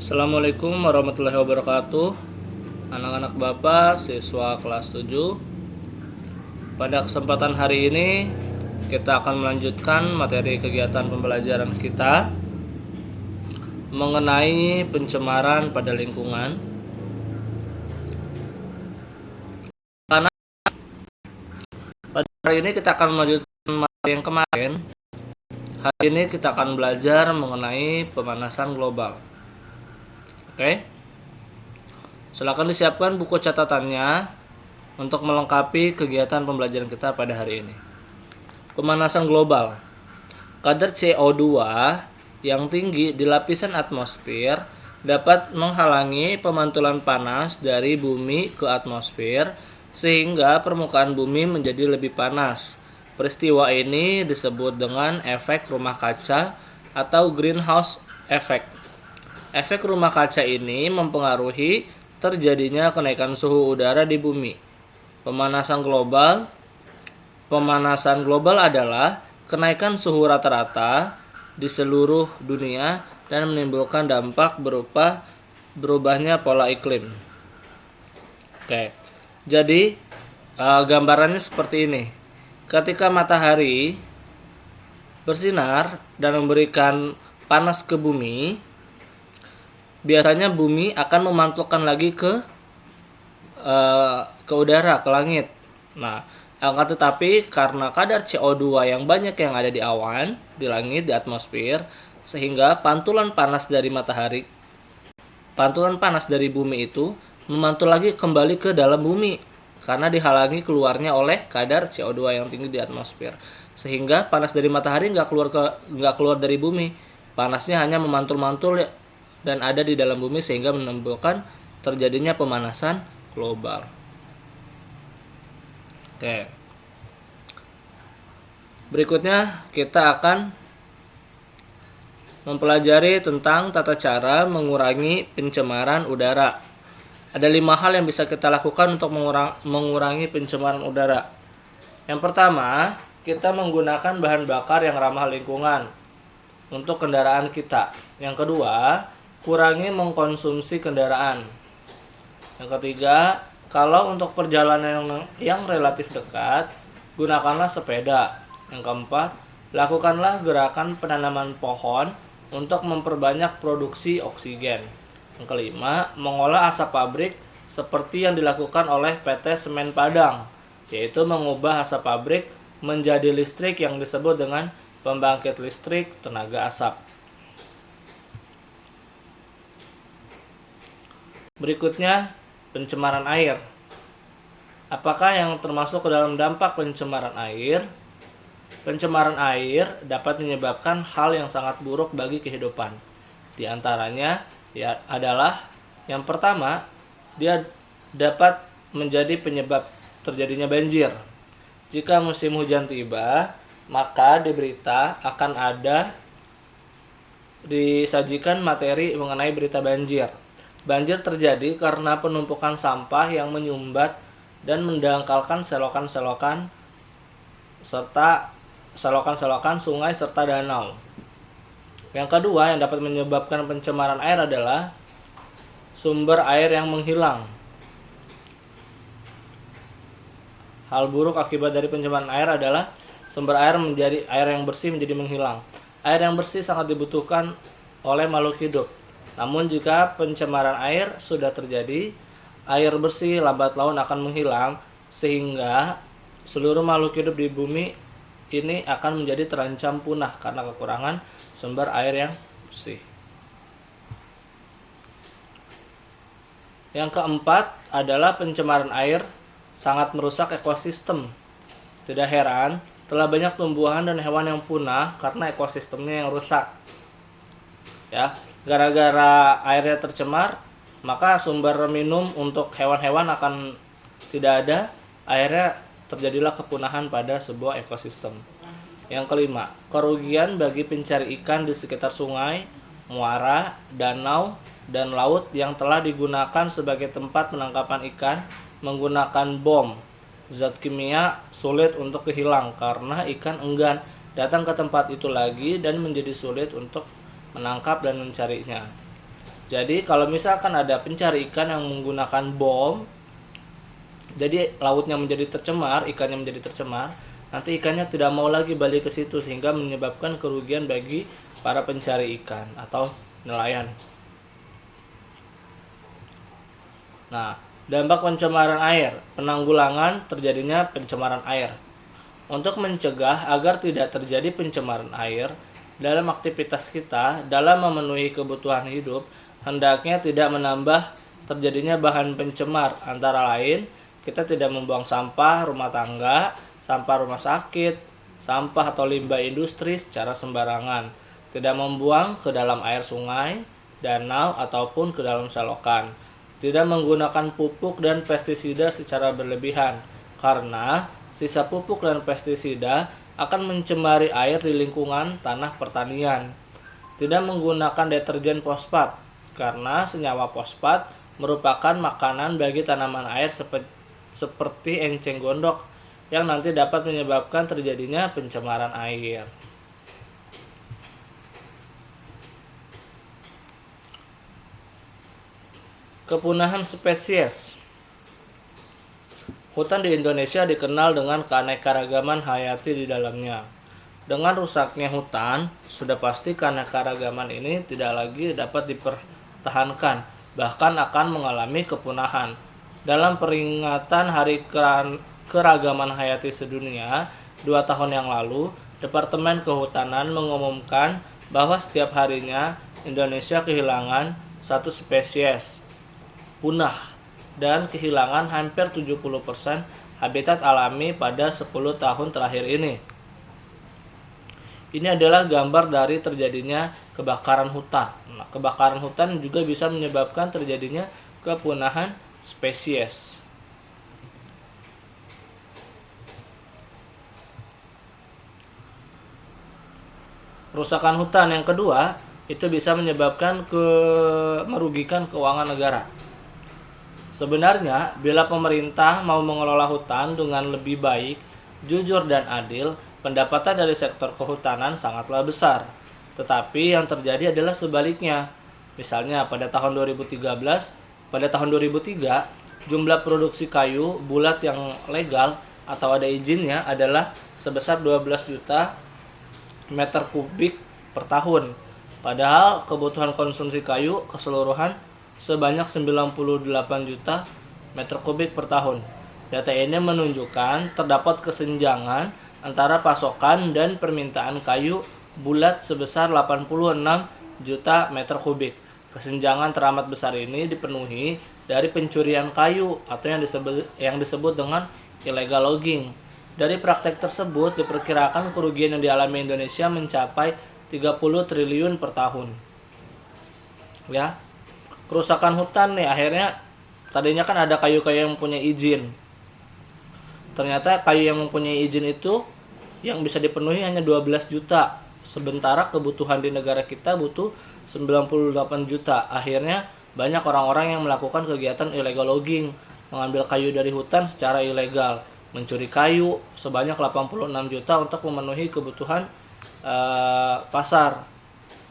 Assalamualaikum warahmatullahi wabarakatuh. Anak-anak Bapak, siswa kelas 7. Pada kesempatan hari ini kita akan melanjutkan materi kegiatan pembelajaran kita mengenai pencemaran pada lingkungan. Karena pada hari ini kita akan melanjutkan materi yang kemarin. Hari ini kita akan belajar mengenai pemanasan global. Oke. Silakan disiapkan buku catatannya untuk melengkapi kegiatan pembelajaran kita pada hari ini. Pemanasan global. Kadar CO2 yang tinggi di lapisan atmosfer dapat menghalangi pemantulan panas dari bumi ke atmosfer sehingga permukaan bumi menjadi lebih panas. Peristiwa ini disebut dengan efek rumah kaca atau greenhouse effect. Efek rumah kaca ini mempengaruhi terjadinya kenaikan suhu udara di bumi. Pemanasan global adalah kenaikan suhu rata-rata di seluruh dunia dan menimbulkan dampak berupa berubahnya pola iklim. Oke. Jadi gambarannya seperti ini. Ketika matahari bersinar dan memberikan panas ke bumi, biasanya bumi akan memantulkan lagi ke udara, ke langit. Nah, akan tetapi karena kadar CO2 yang banyak yang ada di awan, di langit, di atmosfer, sehingga pantulan panas dari bumi itu memantul lagi kembali ke dalam bumi karena dihalangi keluarnya oleh kadar CO2 yang tinggi di atmosfer. Sehingga panas dari matahari nggak keluar dari bumi. Panasnya hanya memantul-mantul dan ada di dalam bumi sehingga menimbulkan terjadinya pemanasan global. Oke. Berikutnya kita akan mempelajari tentang tata cara mengurangi pencemaran udara. Ada 5 hal yang bisa kita lakukan untuk mengurangi pencemaran udara. Yang pertama, kita menggunakan bahan bakar yang ramah lingkungan untuk kendaraan kita. Yang kedua, kurangi mengkonsumsi kendaraan. Yang ketiga, kalau untuk perjalanan yang relatif dekat, gunakanlah sepeda. Yang keempat, lakukanlah gerakan penanaman pohon untuk memperbanyak produksi oksigen. Yang kelima, mengolah asap pabrik seperti yang dilakukan oleh PT Semen Padang, yaitu mengubah asap pabrik menjadi listrik yang disebut dengan pembangkit listrik tenaga asap. Berikutnya, pencemaran air. Apakah yang termasuk ke dalam dampak pencemaran air? Pencemaran air dapat menyebabkan hal yang sangat buruk bagi kehidupan. Di antaranya adalah yang pertama, dia dapat menjadi penyebab terjadinya banjir. Jika musim hujan tiba, maka di berita akan disajikan materi mengenai berita banjir. Banjir terjadi karena penumpukan sampah yang menyumbat dan mendangkalkan selokan-selokan sungai serta danau. Yang kedua yang dapat menyebabkan pencemaran air adalah sumber air yang menghilang. Hal buruk akibat dari pencemaran air adalah sumber air yang bersih menjadi menghilang. Air yang bersih sangat dibutuhkan oleh makhluk hidup. Namun jika pencemaran air sudah terjadi, air bersih lambat laun akan menghilang sehingga seluruh makhluk hidup di bumi ini akan menjadi terancam punah karena kekurangan sumber air yang bersih. Yang keempat adalah pencemaran air sangat merusak ekosistem. Tidak heran telah banyak tumbuhan dan hewan yang punah karena ekosistemnya yang rusak. Ya, gara-gara airnya tercemar, maka sumber minum untuk hewan-hewan akan tidak ada. Akhirnya terjadilah kepunahan pada sebuah ekosistem. Yang kelima, kerugian bagi pencari ikan di sekitar sungai, muara, danau, dan laut yang telah digunakan sebagai tempat penangkapan ikan menggunakan bom. Zat kimia sulit untuk hilang karena ikan enggan datang ke tempat itu lagi dan menjadi sulit untuk menangkap dan mencarinya. Jadi kalau misalkan ada pencari ikan yang menggunakan bom, jadi lautnya menjadi tercemar, ikannya menjadi tercemar, nanti ikannya tidak mau lagi balik ke situ sehingga menyebabkan kerugian bagi para pencari ikan atau nelayan. Nah, dampak pencemaran air, penanggulangan terjadinya pencemaran air. Untuk mencegah agar tidak terjadi pencemaran air dalam aktivitas kita dalam memenuhi kebutuhan hidup, hendaknya tidak menambah terjadinya bahan pencemar, antara lain kita tidak membuang sampah rumah tangga, sampah rumah sakit, sampah atau limbah industri secara sembarangan, tidak membuang ke dalam air sungai, danau ataupun ke dalam selokan, tidak menggunakan pupuk dan pestisida secara berlebihan, karena sisa pupuk dan pestisida akan mencemari air di lingkungan tanah pertanian. Tidak menggunakan deterjen fosfat, karena senyawa fosfat merupakan makanan bagi tanaman air seperti enceng gondok yang nanti dapat menyebabkan terjadinya pencemaran air. Kepunahan spesies. Hutan di Indonesia dikenal dengan keanekaragaman hayati di dalamnya. Dengan rusaknya hutan, sudah pasti keanekaragaman ini tidak lagi dapat dipertahankan, bahkan akan mengalami kepunahan. Dalam peringatan Hari Keragaman Hayati Sedunia 2 tahun yang lalu, Departemen Kehutanan mengumumkan bahwa setiap harinya Indonesia kehilangan satu spesies punah dan kehilangan hampir 70% habitat alami pada 10 tahun terakhir ini. Ini adalah gambar dari terjadinya kebakaran hutan. Nah, kebakaran hutan juga bisa menyebabkan terjadinya kepunahan spesies. Rusakan hutan yang kedua itu bisa menyebabkan merugikan keuangan negara. Sebenarnya, bila pemerintah mau mengelola hutan dengan lebih baik, jujur dan adil, pendapatan dari sektor kehutanan sangatlah besar. Tetapi yang terjadi adalah sebaliknya. Misalnya pada tahun 2003, jumlah produksi kayu bulat yang legal atau ada izinnya adalah sebesar 12 juta meter kubik per tahun. Padahal kebutuhan konsumsi kayu keseluruhan sebanyak 98 juta meter kubik per tahun. Data ini menunjukkan terdapat kesenjangan antara pasokan dan permintaan kayu bulat sebesar 86 juta meter kubik. Kesenjangan teramat besar ini dipenuhi dari pencurian kayu atau yang disebut dengan illegal logging. Dari praktek tersebut diperkirakan kerugian yang dialami Indonesia mencapai 30 triliun per tahun. Ya. Kerusakan hutan nih, akhirnya tadinya kan ada kayu-kayu yang punya izin. Ternyata kayu yang mempunyai izin itu yang bisa dipenuhi hanya 12 juta. Sementara kebutuhan di negara kita butuh 98 juta. Akhirnya banyak orang-orang yang melakukan kegiatan illegal logging, mengambil kayu dari hutan secara ilegal, mencuri kayu sebanyak 86 juta untuk memenuhi kebutuhan pasar.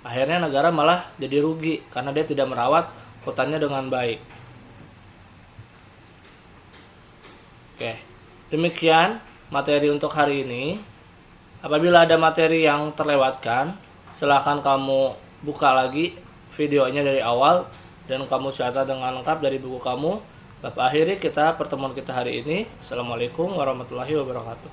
Akhirnya negara malah jadi rugi karena dia tidak merawat hutannya dengan baik. Oke, demikian materi untuk hari ini. Apabila ada materi yang terlewatkan, silakan kamu buka lagi videonya dari awal dan kamu catat dengan lengkap dari buku kamu. Bapak akhiri pertemuan kita hari ini. Assalamualaikum warahmatullahi wabarakatuh.